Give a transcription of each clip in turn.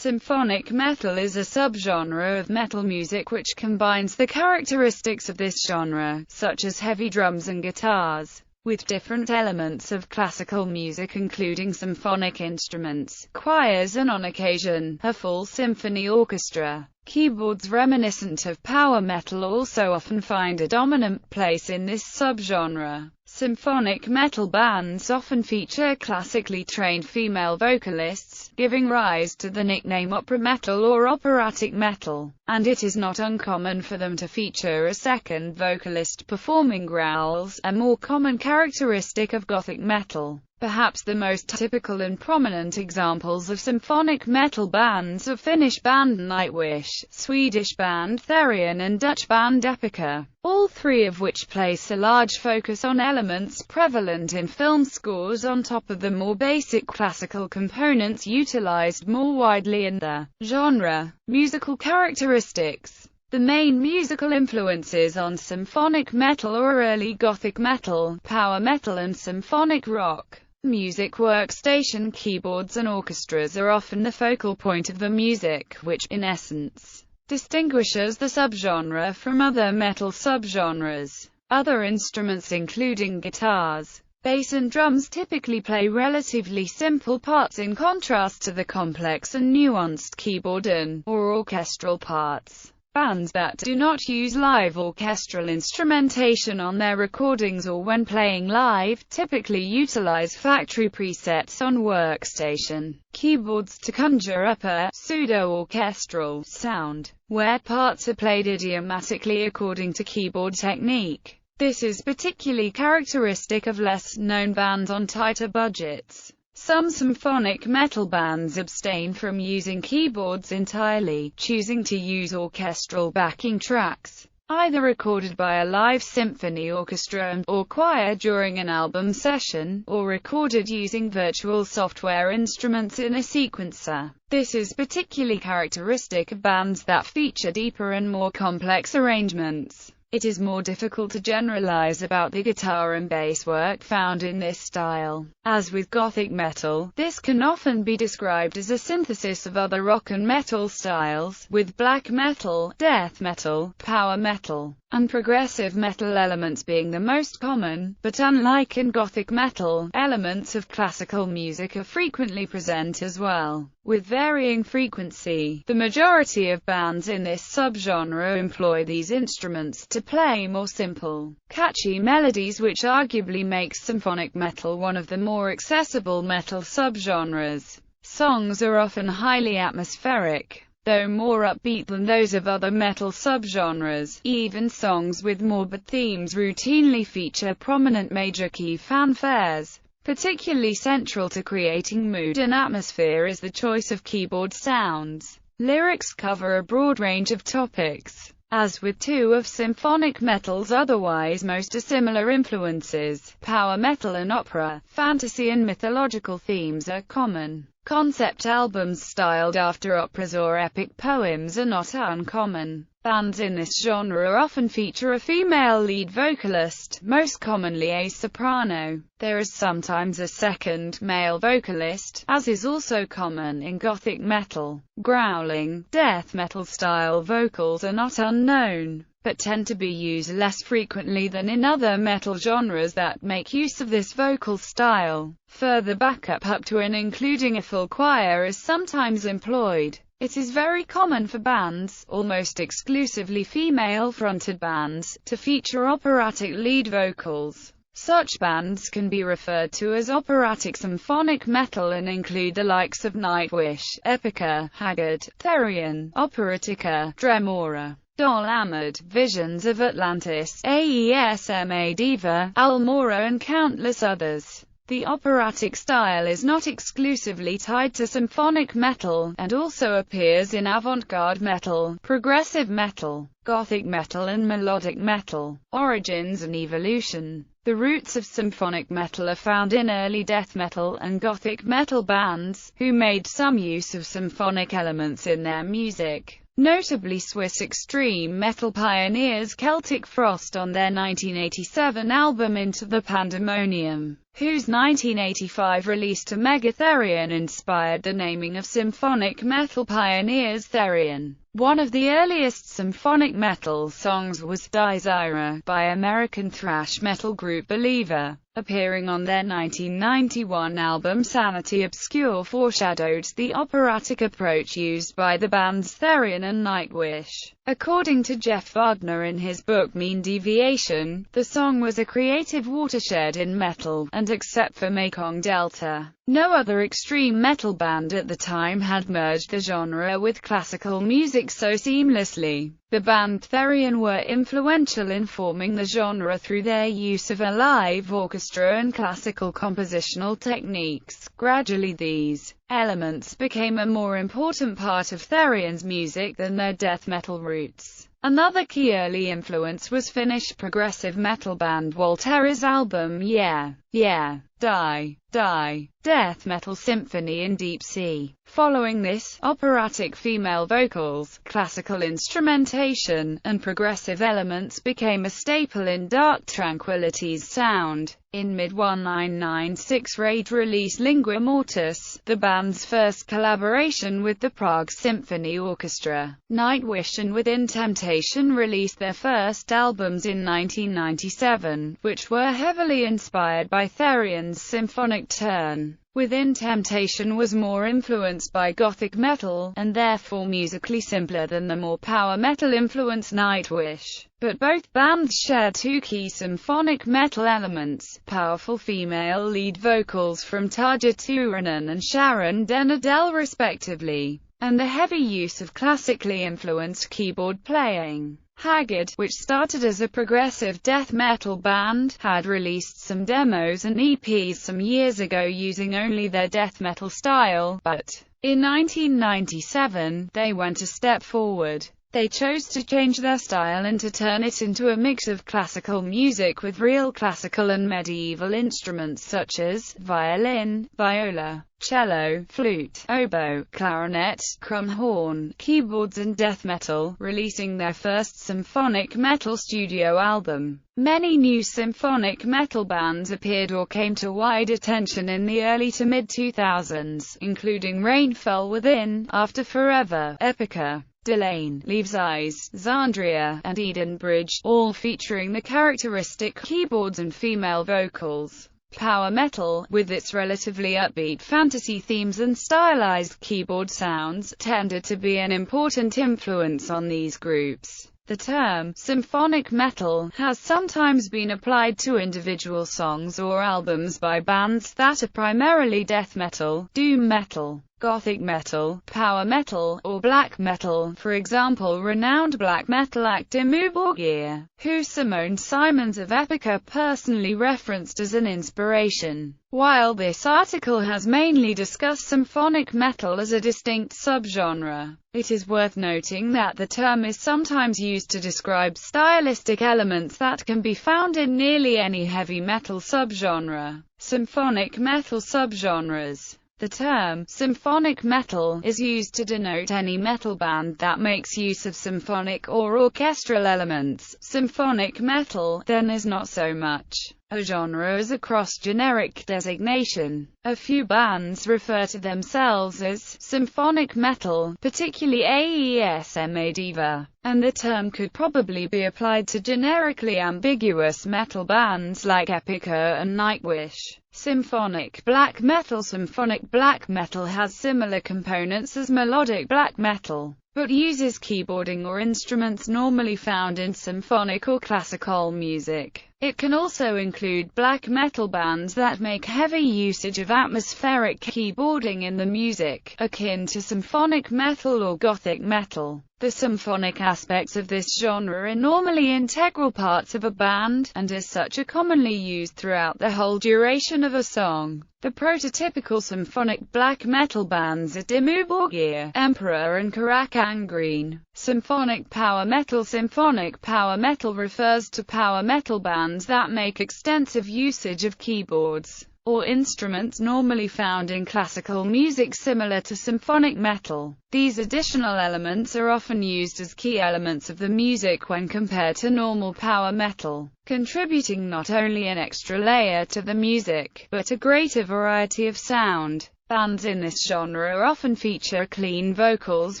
Symphonic metal is a subgenre of metal music which combines the characteristics of this genre, such as heavy drums and guitars, with different elements of classical music including symphonic instruments, choirs and on occasion, a full symphony orchestra. Keyboards reminiscent of power metal also often find a dominant place in this subgenre. Symphonic metal bands often feature classically trained female vocalists, giving rise to the nickname opera metal or operatic metal, and it is not uncommon for them to feature a second vocalist performing growls, a more common characteristic of gothic metal. Perhaps the most typical and prominent examples of symphonic metal bands are Finnish band Nightwish, Swedish band Therion and Dutch band Epica, all three of which place a large focus on elements prevalent in film scores on top of the more basic classical components utilized more widely in the genre. Musical characteristics. The main musical influences on symphonic metal are early gothic metal, power metal and symphonic rock. Music workstation keyboards and orchestras are often the focal point of the music, which, in essence, distinguishes the subgenre from other metal subgenres. Other instruments including guitars, bass and drums typically play relatively simple parts in contrast to the complex and nuanced keyboard and/or orchestral parts. Bands that do not use live orchestral instrumentation on their recordings or when playing live typically utilize factory presets on workstation keyboards to conjure up a pseudo-orchestral sound, where parts are played idiomatically according to keyboard technique. This is particularly characteristic of less-known bands on tighter budgets. Some symphonic metal bands abstain from using keyboards entirely, choosing to use orchestral backing tracks, either recorded by a live symphony orchestra and/or choir during an album session, or recorded using virtual software instruments in a sequencer. This is particularly characteristic of bands that feature deeper and more complex arrangements. It is more difficult to generalize about the guitar and bass work found in this style. As with gothic metal, this can often be described as a synthesis of other rock and metal styles, with black metal, death metal, power metal, and progressive metal elements being the most common, but unlike in gothic metal, elements of classical music are frequently present as well. With varying frequency, the majority of bands in this subgenre employ these instruments to play more simple, catchy melodies, which arguably makes symphonic metal one of the more accessible metal subgenres. Songs are often highly atmospheric, though more upbeat than those of other metal subgenres. Even songs with morbid themes routinely feature prominent major key fanfares. Particularly central to creating mood and atmosphere is the choice of keyboard sounds. Lyrics cover a broad range of topics. As with two of symphonic metal's otherwise most dissimilar influences, power metal and opera, fantasy and mythological themes are common. Concept albums styled after operas or epic poems are not uncommon. Bands in this genre often feature a female lead vocalist, most commonly a soprano. There is sometimes a second male vocalist, as is also common in gothic metal. Growling, death metal style vocals are not unknown, but tend to be used less frequently than in other metal genres that make use of this vocal style. Further backup up to and including a full choir is sometimes employed. It is very common for bands, almost exclusively female-fronted bands, to feature operatic lead vocals. Such bands can be referred to as operatic symphonic metal and include the likes of Nightwish, Epica, Haggard, Therion, Operatica, Dremora, Dol Amad, Visions of Atlantis, AESMA Diva, Almora and countless others. The operatic style is not exclusively tied to symphonic metal, and also appears in avant-garde metal, progressive metal, gothic metal and melodic metal. Origins and evolution. The roots of symphonic metal are found in early death metal and gothic metal bands, who made some use of symphonic elements in their music. Notably Swiss extreme metal pioneers Celtic Frost on their 1987 album Into the Pandemonium. whose 1985 release to Megatherion inspired the naming of symphonic metal pioneers Therion. One of the earliest symphonic metal songs was Die Zyra by American thrash metal group Believer, appearing on their 1991 album Sanity. Obscure foreshadowed the operatic approach used by the bands Therion and Nightwish. According to Jeff Wagner in his book Mean Deviation, the song was a creative watershed in metal, and except for Mekong Delta, no other extreme metal band at the time had merged the genre with classical music so seamlessly. The band Therion were influential in forming the genre through their use of a live orchestra and classical compositional techniques. Gradually these elements became a more important part of Therion's music than their death metal roots. Another key early influence was Finnish progressive metal band Volterra's album Yeah, Yeah, Die, Die, death metal symphony in deep sea. Following this, operatic female vocals, classical instrumentation, and progressive elements became a staple in Dark Tranquillity's sound. In mid-1996 Rage released Lingua Mortis, the band's first collaboration with the Prague Symphony Orchestra. Nightwish and Within Temptation released their first albums in 1997, which were heavily inspired by Therion's symphonic turn. Within Temptation was more influenced by gothic metal, and therefore musically simpler than the more power metal-influenced Nightwish. But both bands share two key symphonic metal elements: powerful female lead vocals from Tarja Turunen and Sharon Denadel respectively, and the heavy use of classically influenced keyboard playing. Haggard, which started as a progressive death metal band, had released some demos and EPs some years ago using only their death metal style, but in 1997, they went a step forward. They chose to change their style and to turn it into a mix of classical music with real classical and medieval instruments such as violin, viola, cello, flute, oboe, clarinet, crumb horn, keyboards and death metal, releasing their first symphonic metal studio album. Many new symphonic metal bands appeared or came to wide attention in the early to mid-2000s, including Rainfall Within, After Forever, Epica, Delane, Leaves Eyes, Xandria, and Eden Bridge, all featuring the characteristic keyboards and female vocals. Power metal, with its relatively upbeat fantasy themes and stylized keyboard sounds, tended to be an important influence on these groups. The term symphonic metal has sometimes been applied to individual songs or albums by bands that are primarily death metal, doom metal, gothic metal, power metal, or black metal. For example, renowned black metal act Dimmu Borgir, who Simone Simons of Epica personally referenced as an inspiration. While this article has mainly discussed symphonic metal as a distinct subgenre, it is worth noting that the term is sometimes used to describe stylistic elements that can be found in nearly any heavy metal subgenre. Symphonic metal subgenres. The term symphonic metal is used to denote any metal band that makes use of symphonic or orchestral elements. Symphonic metal, then, is not so much a genre as a cross-generic designation. A few bands refer to themselves as symphonic metal, particularly AESMA Diva, and the term could probably be applied to generically ambiguous metal bands like Epica and Nightwish. Symphonic black metal. Symphonic black metal has similar components as melodic black metal, but uses keyboarding or instruments normally found in symphonic or classical music. It can also include black metal bands that make heavy usage of atmospheric keyboarding in the music, akin to symphonic metal or gothic metal. The symphonic aspects of this genre are normally integral parts of a band, and as such are commonly used throughout the whole duration of a song. The prototypical symphonic black metal bands are Dimmu Borgir, Emperor and Karak Green. Symphonic power metal. Symphonic power metal refers to power metal bands that make extensive usage of keyboards, or instruments normally found in classical music similar to symphonic metal. These additional elements are often used as key elements of the music when compared to normal power metal, contributing not only an extra layer to the music, but a greater variety of sound. Bands in this genre often feature clean vocals,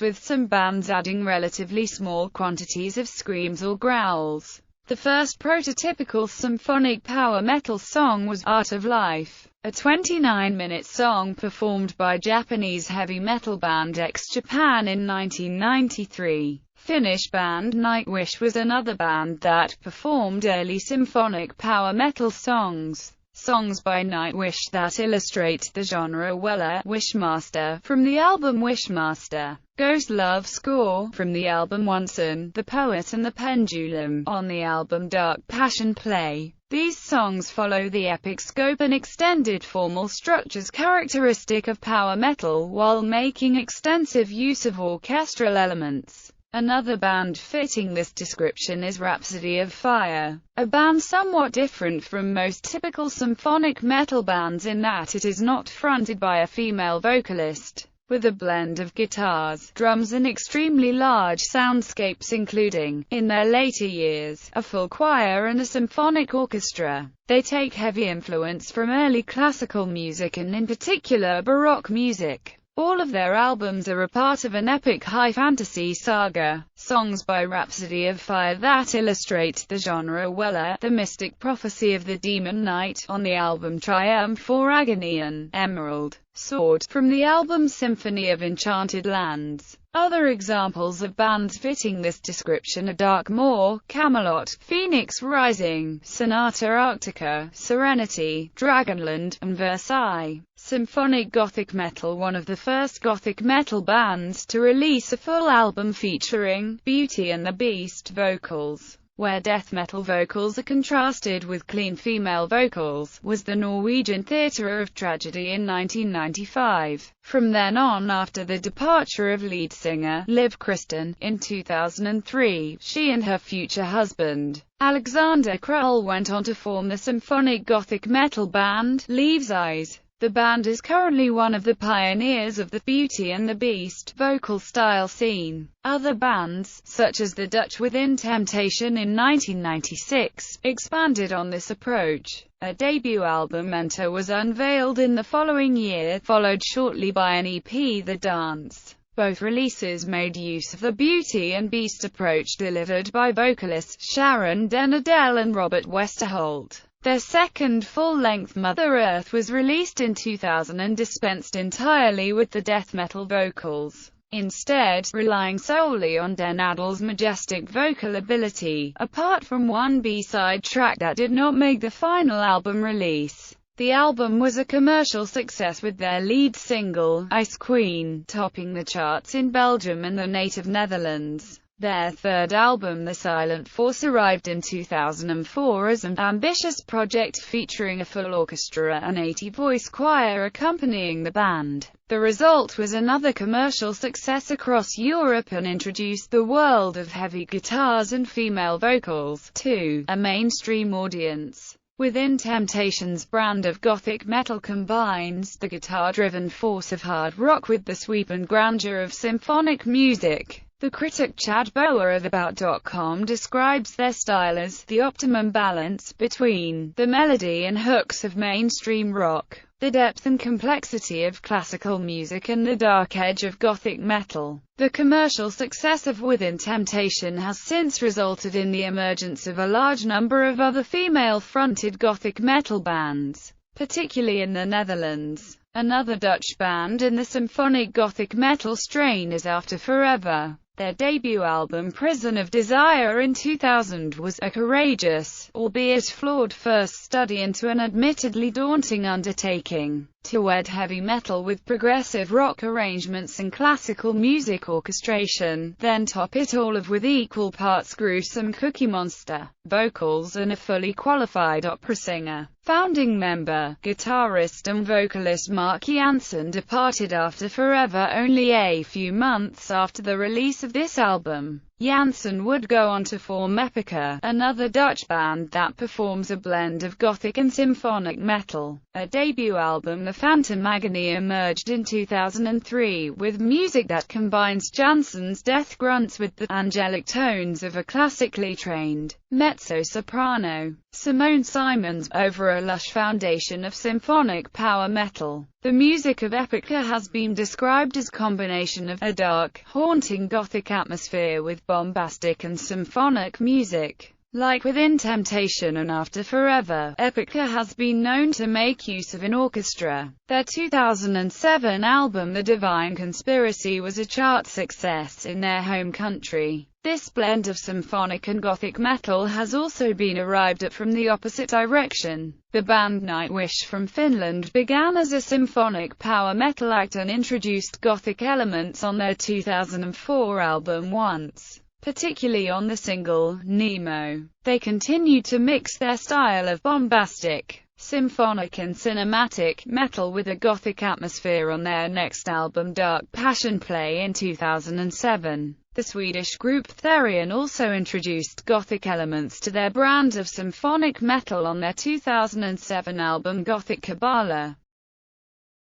with some bands adding relatively small quantities of screams or growls. The first prototypical symphonic power metal song was Art of Life, a 29-minute song performed by Japanese heavy metal band X Japan in 1993. Finnish band Nightwish was another band that performed early symphonic power metal songs. Songs by Nightwish that illustrate the genre well are Wishmaster, from the album Wishmaster; Ghost Love Score, from the album Onsen; The Poet and the Pendulum, on the album Dark Passion Play. These songs follow the epic scope and extended formal structures characteristic of power metal, while making extensive use of orchestral elements. Another band fitting this description is Rhapsody of Fire, a band somewhat different from most typical symphonic metal bands in that it is not fronted by a female vocalist, with a blend of guitars, drums and extremely large soundscapes including, in their later years, a full choir and a symphonic orchestra. They take heavy influence from early classical music and in particular Baroque music. All of their albums are a part of an epic high fantasy saga. Songs by Rhapsody of Fire that illustrate the genre well are The Mystic Prophecy of the Demon Knight, on the album Triumph for Agony, and Emerald Sword, from the album Symphony of Enchanted Lands. Other examples of bands fitting this description are Darkmoor, Camelot, Phoenix Rising, Sonata Arctica, Serenity, Dragonland, and Versailles. Symphonic Gothic Metal, one of the first Gothic metal bands to release a full album featuring Beauty and the Beast vocals, where death metal vocals are contrasted with clean female vocals, was the Norwegian Theatre of Tragedy in 1995. From then on, after the departure of lead singer Liv Kristen in 2003, she and her future husband, Alexander Krull, went on to form the symphonic Gothic metal band Leaves' Eyes. The band is currently one of the pioneers of the Beauty and the Beast vocal style scene. Other bands, such as the Dutch Within Temptation in 1996, expanded on this approach. A debut album, Enter, was unveiled in the following year, followed shortly by an EP, The Dance. Both releases made use of the Beauty and Beast approach delivered by vocalists Sharon Den Adel and Robert Westerholt. Their second full-length Mother Earth was released in 2000 and dispensed entirely with the death metal vocals, instead relying solely on Den Adel's majestic vocal ability, apart from one B-side track that did not make the final album release. The album was a commercial success, with their lead single, Ice Queen, topping the charts in Belgium and the native Netherlands. Their third album, The Silent Force, arrived in 2004 as an ambitious project featuring a full orchestra and 80-voice choir accompanying the band. The result was another commercial success across Europe and introduced the world of heavy guitars and female vocals to a mainstream audience. Within Temptation's brand of Gothic metal combines the guitar-driven force of hard rock with the sweep and grandeur of symphonic music. The critic Chad Bower of About.com describes their style as the optimum balance between the melody and hooks of mainstream rock, the depth and complexity of classical music, and the dark edge of Gothic metal. The commercial success of Within Temptation has since resulted in the emergence of a large number of other female-fronted Gothic metal bands, particularly in the Netherlands. Another Dutch band in the symphonic Gothic metal strain is After Forever. Their debut album Prison of Desire in 2000 was a courageous, albeit flawed first study into an admittedly daunting undertaking, to wed heavy metal with progressive rock arrangements and classical music orchestration, then top it all with equal parts gruesome Cookie Monster vocals and a fully qualified opera singer. Founding member, guitarist and vocalist Mark Jansen departed After Forever only a few months after the release of this album. Janssen would go on to form Epica, another Dutch band that performs a blend of gothic and symphonic metal. A debut album, The Phantom Agony, emerged in 2003, with music that combines Janssen's death grunts with the angelic tones of a classically trained mezzo-soprano, Simone Simons, over a lush foundation of symphonic power metal. The music of Epica has been described as a combination of a dark, haunting gothic atmosphere with bombastic and symphonic music. Like Within Temptation and After Forever, Epica has been known to make use of an orchestra. Their 2007 album The Divine Conspiracy was a chart success in their home country. This blend of symphonic and gothic metal has also been arrived at from the opposite direction. The band Nightwish from Finland began as a symphonic power metal act and introduced gothic elements on their 2004 album Once, particularly on the single, Nemo. They continued to mix their style of bombastic, symphonic and cinematic metal with a gothic atmosphere on their next album Dark Passion Play in 2007. The Swedish group Therion also introduced gothic elements to their brand of symphonic metal on their 2007 album Gothic Kabbalah.